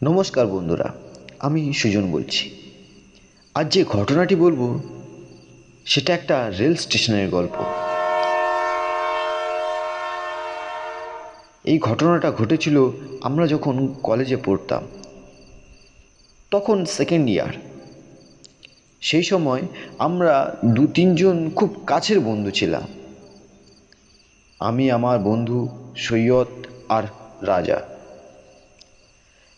নমস্কার বন্ধুরা, আমি সুজন বলছি। আজ যে ঘটনাটি বলবো সেটা একটা রেল স্টেশনের গল্প। এই ঘটনাটা ঘটেছিল আমরা যখন কলেজে পড়তাম, তখন সেকেন্ড ইয়ার। সেই সময় আমরা দু তিনজন খুব কাছের বন্ধু ছিলাম। আমি, আমার বন্ধু সৈয়দ আর রাজা।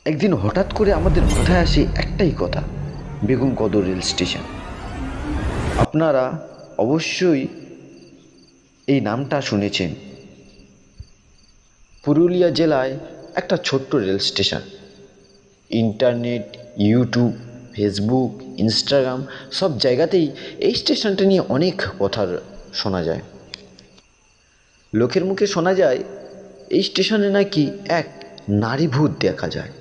একদিন হঠাৎ করে আমাদের মাথায় আসে একটাই কথা, বেগমকদর রেল স্টেশন। আপনারা অবশ্যই এই নামটা শুনেছেন। পুরুলিয়া জেলায় একটা ছোট্ট rail station. Internet, YouTube, Facebook, Instagram সব জায়গাতেই এই স্টেশনটা নিয়ে অনেক কথা শোনা যায়। লোকের মুখে শোনা যায় এই স্টেশনে নাকি এক নারী ভূত দেখা যায়।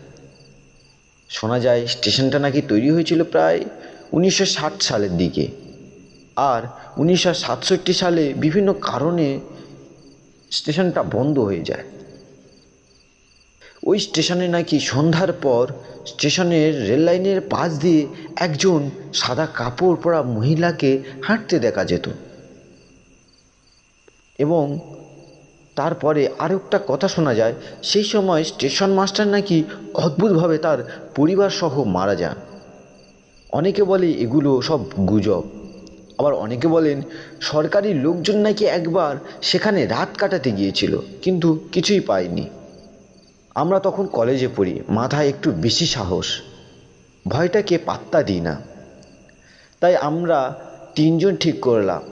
শোনা যায় স্টেশনটা নাকি তৈরি হয়েছিল প্রায় 1960 সালের দিকে, আর 1967 সালে বিভিন্ন কারণে স্টেশনটা বন্ধ হয়ে যায়। ওই স্টেশনে নাকি সন্ধ্যার পর স্টেশনের রেল লাইনের পাশ দিয়ে একজন সাদা কাপড় পরা মহিলাকে হাঁটতে দেখা যেত। এবং তারপরে আরও একটা কথা শোনা যায়, সেই সময় স্টেশন মাস্টার নাকি অদ্ভুতভাবে তার পরিবার সহ মারা যান। অনেকে বলে এগুলো সব গুজব, আবার অনেকে বলেন সরকারি লোকজন নাকি একবার সেখানে রাত কাটাতে গিয়েছিল কিন্তু কিছুই পায়নি। আমরা তখন কলেজে পড়ি, মাথায় একটু বেশি সাহস, ভয়টাকে পাত্তা দিই না। তাই আমরা তিনজন ঠিক করলাম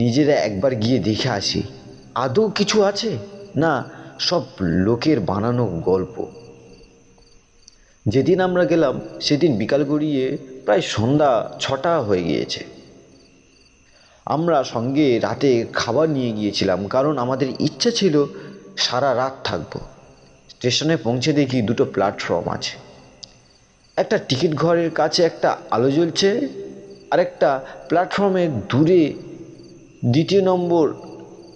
নিজেরা একবার গিয়ে দেখে আসি আদৌ কিছু আছে না সব লোকের বানানো গল্প। যেদিন আমরা গেলাম সেদিন বিকাল গড়িয়ে প্রায় সন্ধ্যা 6টা হয়ে গিয়েছে। আমরা সঙ্গে রাতে খাবার নিয়ে গিয়েছিলাম, কারণ আমাদের ইচ্ছা ছিল সারা রাত থাকবো। স্টেশনে পৌঁছে দেখি দুটো প্ল্যাটফর্ম আছে। একটা টিকিট ঘরের কাছে একটা আলো জ্বলছে, আর একটা প্ল্যাটফর্মের দূরে দ্বিতীয় নম্বর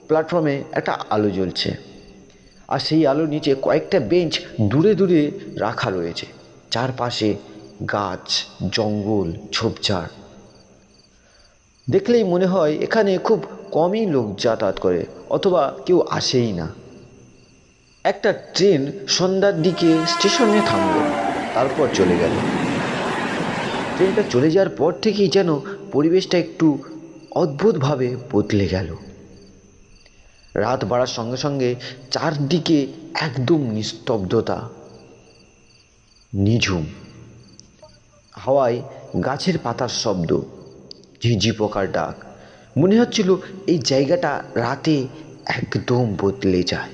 প্ল্যাটফর্মে একটা আলো জ্বলছে। আর সেই আলোর নিচে কয়েকটা বেঞ্চ দূরে দূরে রাখা রয়েছে। চারপাশে গাছ, জঙ্গল, ঝোপঝাড়। দেখলেই মনে হয় এখানে খুব কমই লোক যাতায়াত করে, অথবা কেউ আসেই না। একটা ট্রেন সন্ধ্যার দিকে স্টেশনে থামলো, তারপর চলে গেল। ট্রেনটা চলে যাওয়ার পর থেকেই যেন পরিবেশটা একটু অদ্ভুতভাবে বদলে গেল। রাত বাড়ার সঙ্গে সঙ্গে চারদিকে একদম নিস্তব্ধতা, নিঝুম। হাওয়ায় গাছের পাতার শব্দ, ঝিঁঝি পোকার ডাক। মনে হচ্ছিল এই জায়গাটা রাতে একদম বদলে যায়।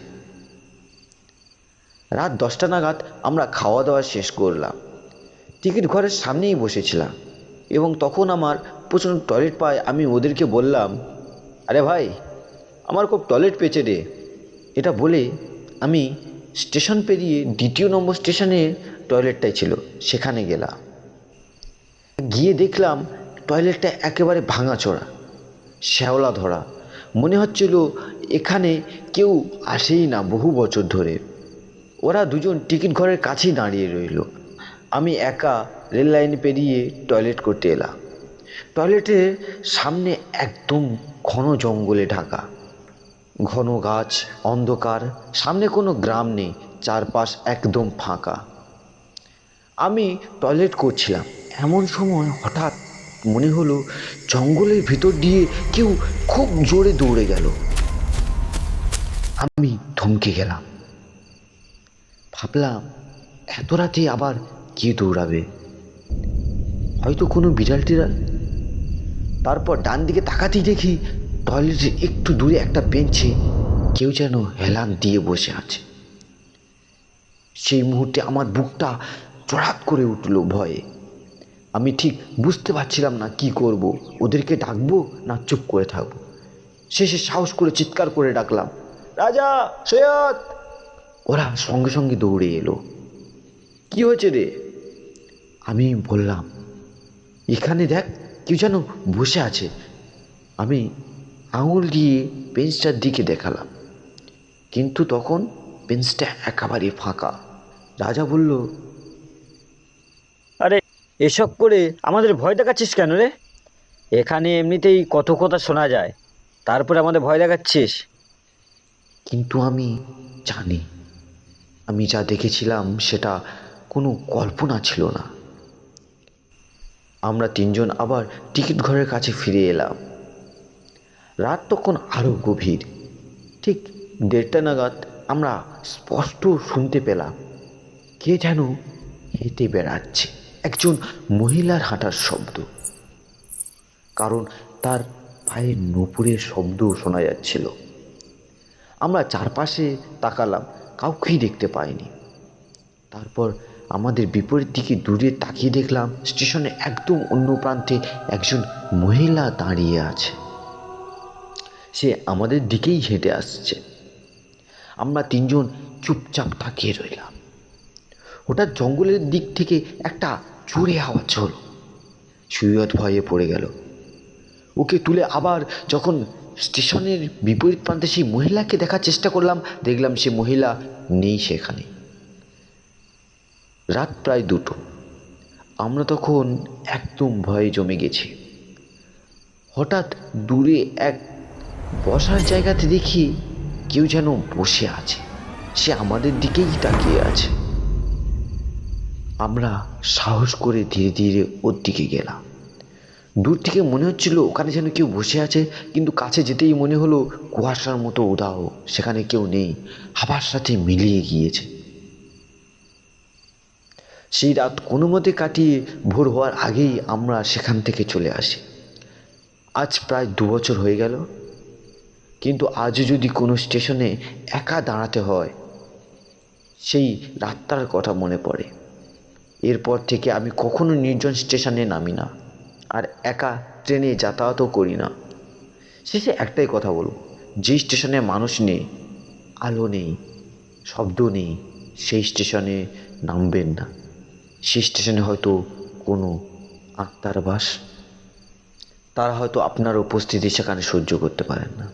রাত 10টা নাগাদ আমরা খাওয়া দাওয়া শেষ করলাম। টিকিট ঘরের সামনেই বসেছিলাম এবং তখন আমার প্রচণ্ড টয়লেট পায়। আমি ওদেরকে বললাম, আরে ভাই, আমার খুব টয়লেট পেয়েছে রে। এটা বলে আমি স্টেশন পেরিয়ে দ্বিতীয় নম্বর স্টেশনে টয়লেটটাই ছিল, সেখানে গেলাম। গিয়ে দেখলাম টয়লেটটা একেবারে ভাঙাচোরা, শ্যাওলা ধরা। মনে হচ্ছিল এখানে কেউ আসেই না বহু বছর ধরে। ওরা দুজন টিকিট ঘরের কাছেই দাঁড়িয়ে রইল। আমি একা রেল লাইন পেরিয়ে টয়লেট করতে এলাম। টয়লেটের সামনে একদম ঘন জঙ্গলে ঢাকা, ঘন গাছ, অন্ধকার। সামনে কোনো গ্রাম নেই, চারপাশ একদম ফাঁকা। আমি টয়লেট করছিলাম, এমন সময় হঠাৎ মনে হলো জঙ্গলের ভিতর দিয়ে কেউ খুব জোরে দৌড়ে গেল। আমি থমকে গেলাম, ভাবলাম এত রাতে আবার কে দৌড়াবে, হয়তো কোনো বিড়াল টিড়াল। তারপর ডান দিকে তাকাতেই দেখি টয়লেটের একটু দূরে একটা বেঞ্চে কেউ যেন হেলান দিয়ে বসে আছে। সেই মুহূর্তে আমার বুকটা চড়াত করে উঠল ভয়ে। আমি ঠিক বুঝতে পারছিলাম না কি করব, ওদেরকে ডাকবো না চুপ করে থাকবো। শেষে সাহস করে চিৎকার করে ডাকলাম, রাজা, সৈয়দ। ওরা সঙ্গে সঙ্গে দৌড়ে এলো। কি হয়েছে রে? আমি বললাম, এখানে দেখ, কেউ যেন বসে আছে। আমি আঙুল দিয়ে বেঞ্চটার দিকে দেখালাম, কিন্তু তখন বেঞ্চটা একেবারে ফাঁকা। রাজা বলল, এসব করে আমাদের ভয় দেখাচ্ছিস কেন রে? এখানে এমনিতেই কত কথা শোনা যায়, তারপরে আমাদের ভয় দেখাচ্ছিস? কিন্তু আমি জানি আমি যা দেখেছিলাম সেটা কোনো কল্পনা ছিল না। আমরা তিনজন আবার টিকিট ঘরের কাছে ফিরে এলাম। রাত তখন আরো গভীর। ঠিক 1:30 নাগাদ আমরা স্পষ্ট শুনতে পেলাম কে যেন হেঁটে বেড়াচ্ছে, একজন মহিলার হাঁটার শব্দ। কারণ তার পায়ের নূপুরের শব্দ শোনা যাচ্ছিল। আমরা চারপাশে তাকালাম, কাউকেই দেখতে পাইনি। তারপর আমাদের বিপরীত দিকে দূরে তাকিয়ে দেখলাম স্টেশনের একদম অন্য প্রান্তে একজন মহিলা দাঁড়িয়ে আছে। সে আমাদের দিকেই হেঁটে আসছে। আমরা তিনজন চুপচাপ তাকিয়ে রইলাম। হঠাৎ জঙ্গলের দিক থেকে একটা জোরে আওয়াজ হলো। সৈয়দ ভয়ে পড়ে গেল। ওকে তুলে আবার যখন স্টেশনের বিপরীত প্রান্তে সেই মহিলাকে দেখার চেষ্টা করলাম, দেখলাম সে মহিলা নেই সেখানে। রাত প্রায় 2টো। আমরা তখন একদম ভয়ে জমে গেছি। হঠাৎ দূরে এক বসার জায়গাতে দেখি কেউ যেন বসে আছে। সে আমাদের দিকেই তাকিয়ে আছে। আমরা সাহস করে ধীরে ধীরে ওর দিকে গেলাম। দূর থেকে মনে হচ্ছিল ওখানে যেন কেউ বসে আছে, কিন্তু কাছে যেতেই মনে হলো কুয়াশার মতো উধাও, সেখানে কেউ নেই, হাওয়ার সাথে মিলিয়ে গিয়েছে। সেই রাত কোনো মতে কাটিয়ে ভোর হওয়ার আগেই আমরা সেখান থেকে চলে আসি। আজ প্রায় 2 বছর হয়ে গেল, কিন্তু আজও যদি কোনো স্টেশনে একা দাঁড়াতে হয়, সেই রাতটার কথা মনে পড়ে। এরপর থেকে আমি কখনো নির্জন স্টেশনে নামি না, আর একা ট্রেনে যাতায়াতও করি না। শেষে একটাই কথা বলবো, যেই স্টেশনে মানুষ নেই, আলো নেই, শব্দ নেই, সেই স্টেশনে নামবেন না। সেই স্টেশনে হয়তো কোনো আত্মার বাস। তারা হয়তো আপনার উপস্থিতি সেখানে সহ্য করতে পারেন না।